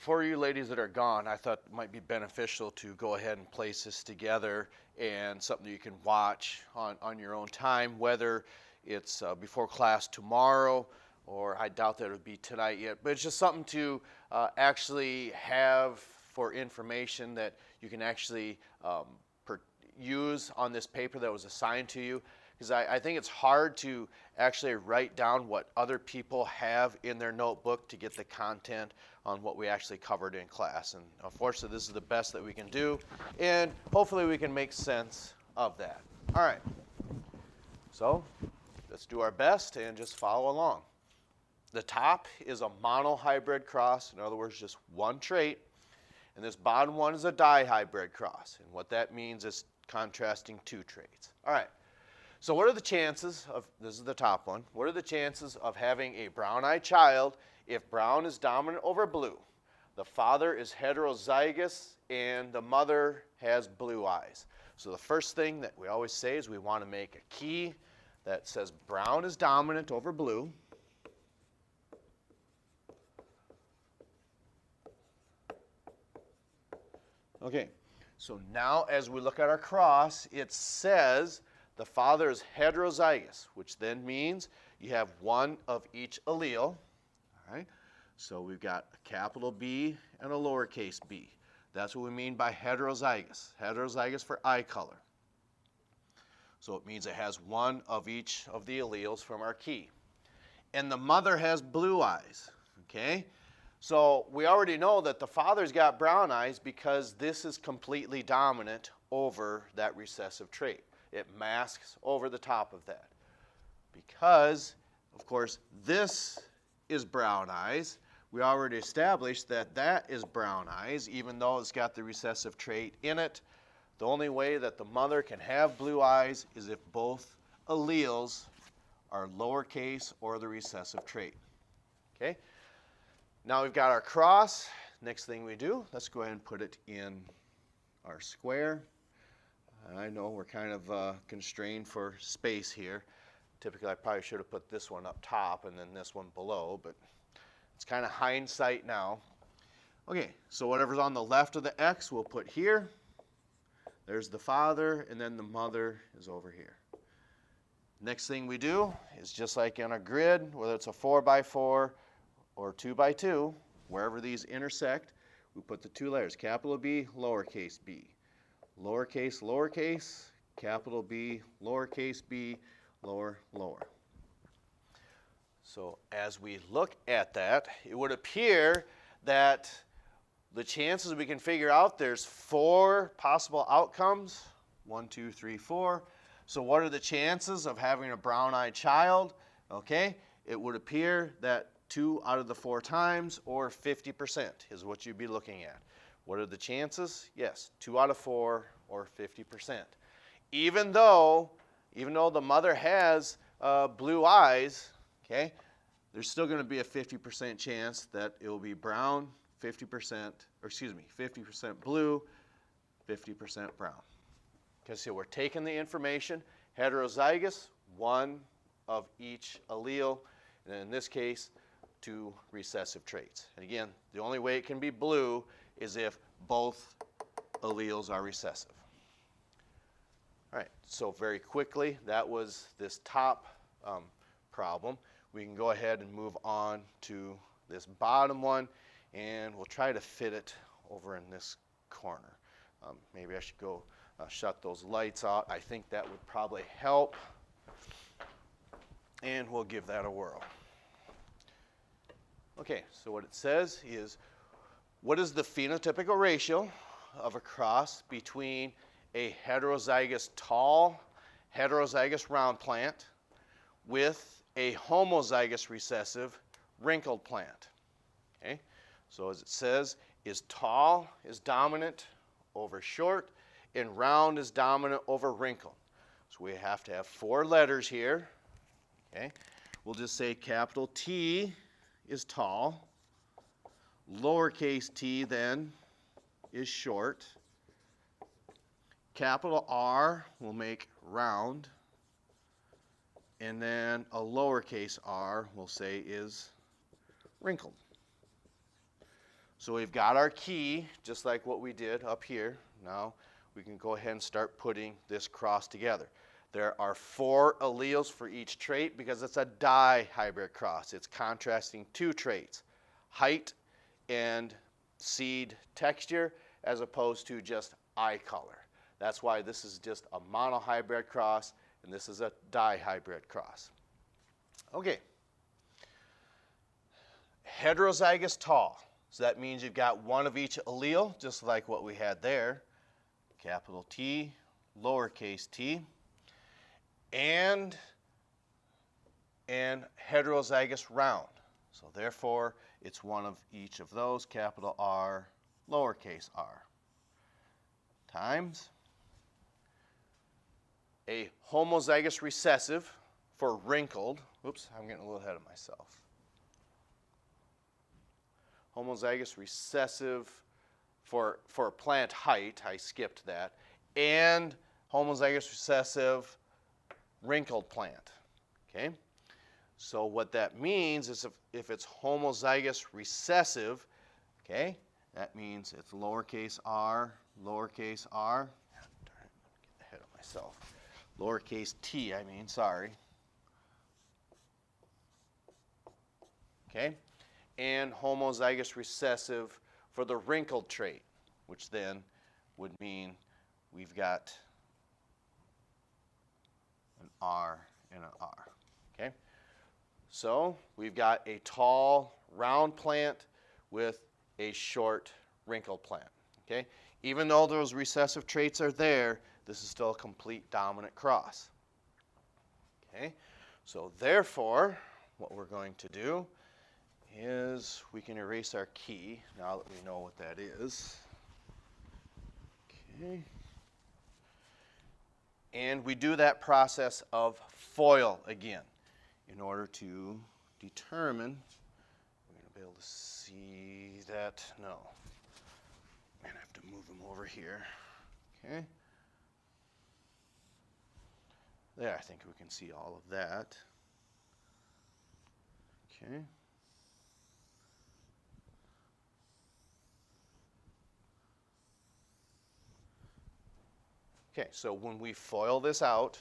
for you ladies that are gone, I thought it might be beneficial to go ahead and place this together and something you can watch on your own time, whether it's before class tomorrow, or I doubt that it would be tonight yet, but it's just something to actually have for information that you can actually use on this paper that was assigned to you. Because I think it's hard to actually write down what other people have in their notebook to get the content on what we actually covered in class. And unfortunately, this is the best that we can do, and hopefully we can make sense of that. All right, so let's do our best and just follow along. The top is a monohybrid cross, in other words, just one trait, and this bottom one is a dihybrid cross, and what that means is contrasting two traits. All right. So what are the chances of, this is the top one, what are the chances of having a brown-eyed child if brown is dominant over blue? The father is heterozygous and the mother has blue eyes. So the first thing that we always say is we want to make a key that says brown is dominant over blue. Okay, so now as we look at our cross, it says the father is heterozygous, which then means you have one of each allele. All right? So we've got a capital B and a lowercase b. That's what we mean by heterozygous. Heterozygous for eye color. So it means it has one of each of the alleles from our key. And the mother has blue eyes. Okay? So we already know that the father's got brown eyes because this is completely dominant over that recessive trait. It masks over the top of that. Because, of course, this is brown eyes. We already established that that is brown eyes, even though it's got the recessive trait in it. The only way that the mother can have blue eyes is if both alleles are lowercase or the recessive trait. Okay? Now we've got our cross. Next thing we do, let's go ahead and put it in our square. I know we're kind of constrained for space here. Typically, I probably should have put this one up top and then this one below, but it's kind of hindsight now. Okay, so whatever's on the left of the X, we'll put here. There's the father, and then the mother is over here. Next thing we do is just like in a grid, whether it's a 4x4 or 2x2, wherever these intersect, we put the two letters, capital B, lowercase b. Lowercase, lowercase, capital B, lowercase b, lower, lower. So as we look at that, it would appear that the chances we can figure out, there's 4 possible outcomes. 1, 2, 3, 4. So what are the chances of having a brown-eyed child? Okay, it would appear that 2 out of the 4 times, or 50% is what you'd be looking at. What are the chances? Yes, 2 out of 4 or 50%. Even though the mother has blue eyes, okay, there's still going to be a 50% chance that it will be brown, 50% blue, 50% brown. Okay, so we're taking the information, heterozygous, one of each allele, and in this case, 2 recessive traits. And again, the only way it can be blue is if both alleles are recessive. All right, so very quickly, that was this top problem. We can go ahead and move on to this bottom one, and we'll try to fit it over in this corner. Maybe I should go shut those lights out. I think that would probably help, and we'll give that a whirl. Okay, so what it says is, what is the phenotypical ratio of a cross between a heterozygous tall, heterozygous round plant with a homozygous recessive wrinkled plant? Okay, so as it says, is tall is dominant over short, and round is dominant over wrinkled. So we have to have 4 letters here. Okay, we'll just say capital T is tall, lowercase t then is short, capital R will make round, and then a lowercase r we'll say is wrinkled. So we've got our key, just like what we did up here. Now we can go ahead and start putting this cross together. There are 4 alleles for each trait because it's a dihybrid cross. It's contrasting 2 traits, height and seed texture, as opposed to just eye color. That's why this is just a monohybrid cross and this is a dihybrid cross. Okay. Heterozygous tall. So that means you've got 1 of each allele, just like what we had there. Capital T, lowercase t. And heterozygous round. So therefore, it's 1 of each of those, capital R, lowercase r. Times a homozygous recessive for wrinkled. Oops, I'm getting a little ahead of myself. Homozygous recessive for plant height, I skipped that, and homozygous recessive wrinkled plant. Okay? So what that means is if it's homozygous recessive, okay, that means it's lowercase r, lowercase r, darn it, I'm getting ahead of myself. Lowercase t, I mean, sorry. Okay? And homozygous recessive for the wrinkled trait, which then would mean we've got an R and an R. Okay? So we've got a tall, round plant with a short, wrinkled plant. Okay? Even though those recessive traits are there, this is still a complete dominant cross. Okay? So therefore, what we're going to do is we can erase our key now that we know what that is. Okay. And we do that process of FOIL again in order to determine, we're going to be able to see that, no. I'm going to have to move them over here. Okay. There, I think we can see all of that. Okay. Okay, so when we FOIL this out,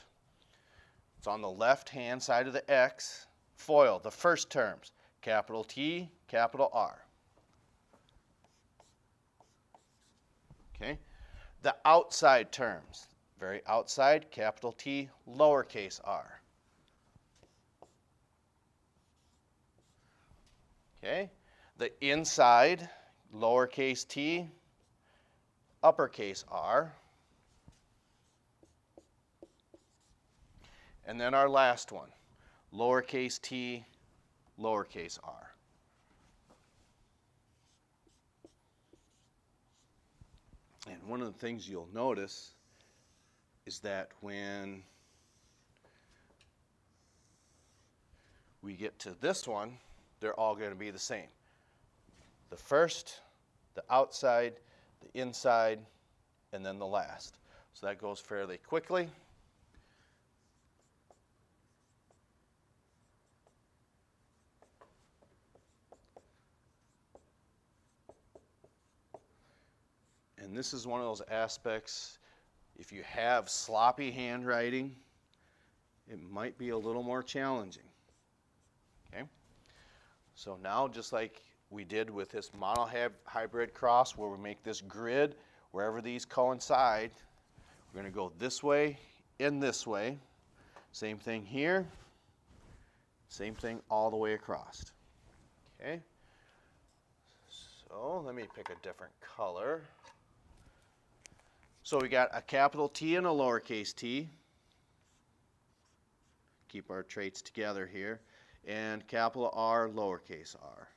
it's on the left-hand side of the X. FOIL, the first terms, capital T, capital R. Okay, the outside terms, very outside, capital T, lowercase r. Okay, the inside, lowercase t, uppercase r. And then our last one, lowercase t, lowercase r. And one of the things you'll notice is that when we get to this one, they're all going to be the same. The first, the outside, the inside, and then the last. So that goes fairly quickly. And this is one of those aspects, if you have sloppy handwriting, it might be a little more challenging. Okay? So now, just like we did with this monohybrid cross, where we make this grid, wherever these coincide, we're going to go this way and this way. Same thing here. Same thing all the way across. Okay? So let me pick a different color. So we got a capital T and a lowercase t. Keep our traits together here. And capital R, lowercase r.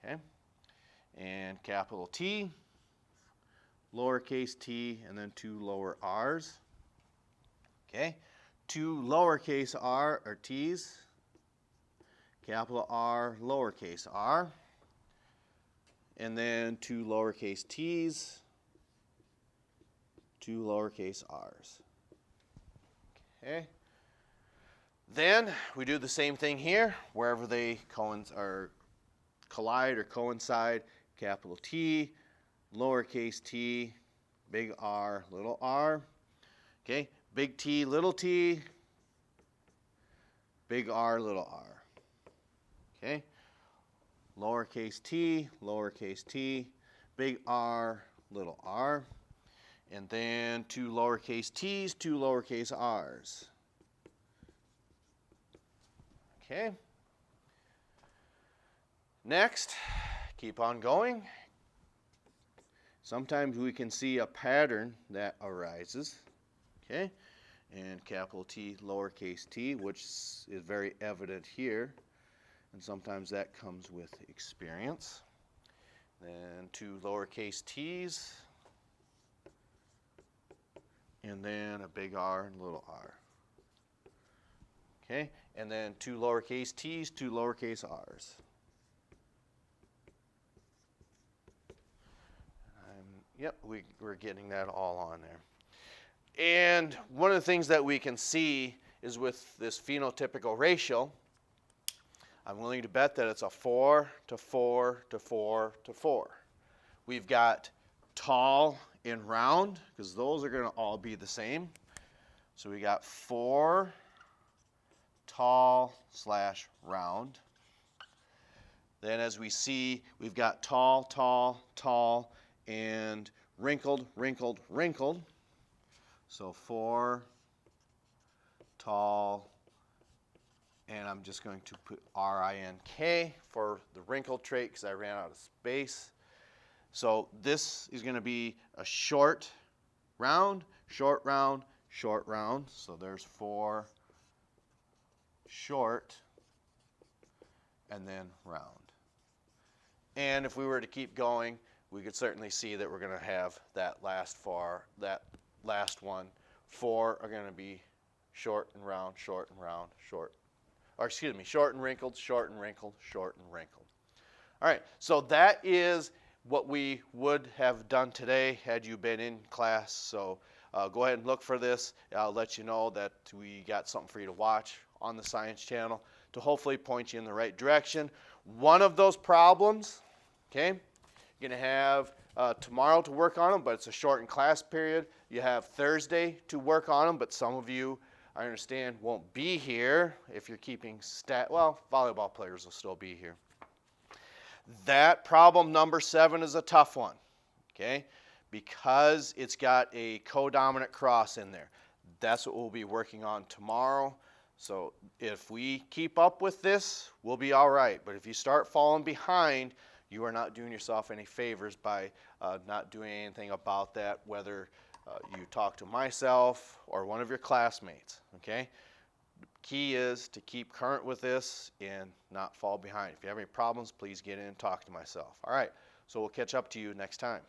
Okay? And capital T, lowercase t, and then 2 lower r's. Okay? 2 lowercase r or t's. Capital R, lowercase r. And then 2 lowercase t's. 2 lowercase r's. Okay. Then we do the same thing here, wherever they collide or coincide, capital T, lowercase t, big R, little r. Okay, big T, big R, little r. Okay, lowercase t, big R, little r. And then 2 lowercase t's, 2 lowercase r's. Okay. Next, keep on going. Sometimes we can see a pattern that arises. Okay. And capital T, lowercase t, which is very evident here. And sometimes that comes with experience. Then 2 lowercase t's. And then a big R and little r. Okay, and then 2 lowercase t's, 2 lowercase r's. Yep, we're getting that all on there. And one of the things that we can see is with this phenotypical ratio, I'm willing to bet that it's a 4 to 4 to 4 to 4. We've got tall and round, because those are going to all be the same. So we got 4 tall slash round. Then as we see, we've got tall, tall, tall, and wrinkled, wrinkled, wrinkled. So 4 tall, and I'm just going to put R-I-N-K for the wrinkled trait because I ran out of space. So this is going to be a short round, short round, short round. So there's 4 short and then round. And if we were to keep going, we could certainly see that we're going to have that last one. 4 are going to be short and round, short and round, short. Or excuse me, short and wrinkled, short and wrinkled, short and wrinkled. All right, so that is what we would have done today had you been in class. So go ahead and look for this. I'll let you know that we got something for you to watch on the Science Channel to hopefully point you in the right direction. One of those problems, okay, you're going to have tomorrow to work on them, but it's a shortened class period. You have Thursday to work on them, but some of you, I understand, won't be here if you're keeping well, volleyball players will still be here. That problem number 7 is a tough one, okay, because it's got a codominant cross in there. That's what we'll be working on tomorrow. So if we keep up with this, we'll be all right. But if you start falling behind, you are not doing yourself any favors by not doing anything about that, whether you talk to myself or one of your classmates, okay? The key is to keep current with this and not fall behind. If you have any problems, please get in and talk to myself. All right, so we'll catch up to you next time.